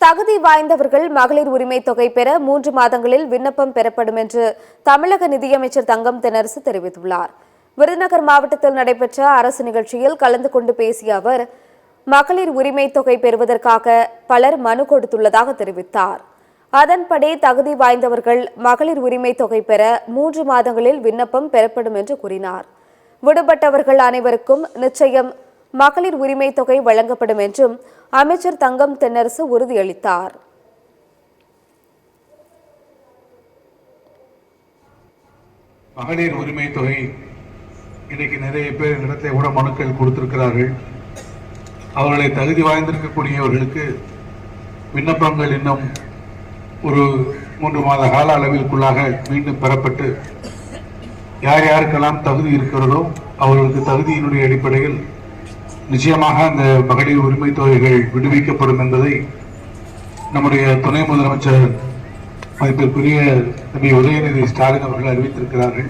தகுதி வாய்ந்தவர்கள் மகளிர் உரிமை தொகை பெற 3 மாதங்களில் விண்ணப்பம் பெறப்படும் என்று தமிழக நிதியமைச்சர் தங்கம் தென்னரசு தெரிவித்துள்ளார். விருதுநகர் மாவட்டத்தில் நடைபெற்ற அரசு நிகழ்ச்சியில் கலந்து கொண்டு பேசிய அவர், மகளிர் உரிமை தொகை பெறுவதற்காக பலர் மனு கொடுத்துள்ளதாக தெரிவித்தார். அதன்படி தகுதி வாய்ந்தவர்கள் மகளிர் உரிமை தொகை பெற 3 மாதங்களில் விண்ணப்பம் பெறப்படும் என்று கூறினார். விடுபட்டவர்கள் அனைவருக்கும் நிச்சயம் மகளிர் உரிமை தொகை வழங்கப்படும் என்றும் அமைச்சர் தங்கம் தென்னரசு உறுதியளித்தார். மகளிர் உரிமை தொகை இன்னைக்கு நிறைய பேர் இடத்தை கூட மனுக்கள் கொடுத்திருக்கிறார்கள். அவர்களை தகுதி வாய்ந்திருக்கக்கூடியவர்களுக்கு விண்ணப்பங்கள் இன்னும் ஒரு 3 மாத கால அளவிற்குள்ளாக மீண்டும் பெறப்பட்டு யார் யாருக்கெல்லாம் தகுதி இருக்கிறதோ அவர்களுக்கு தகுதியினுடைய அடிப்படையில் நிச்சயமாக அந்த மகளிர் உரிமை தொகைகள் விடுவிக்கப்படும் என்பதை நம்முடைய துணை முதலமைச்சர் மதிப்பிற்குரிய உதயநிதி ஸ்டாலின் அவர்கள் அறிவித்திருக்கிறார்கள்.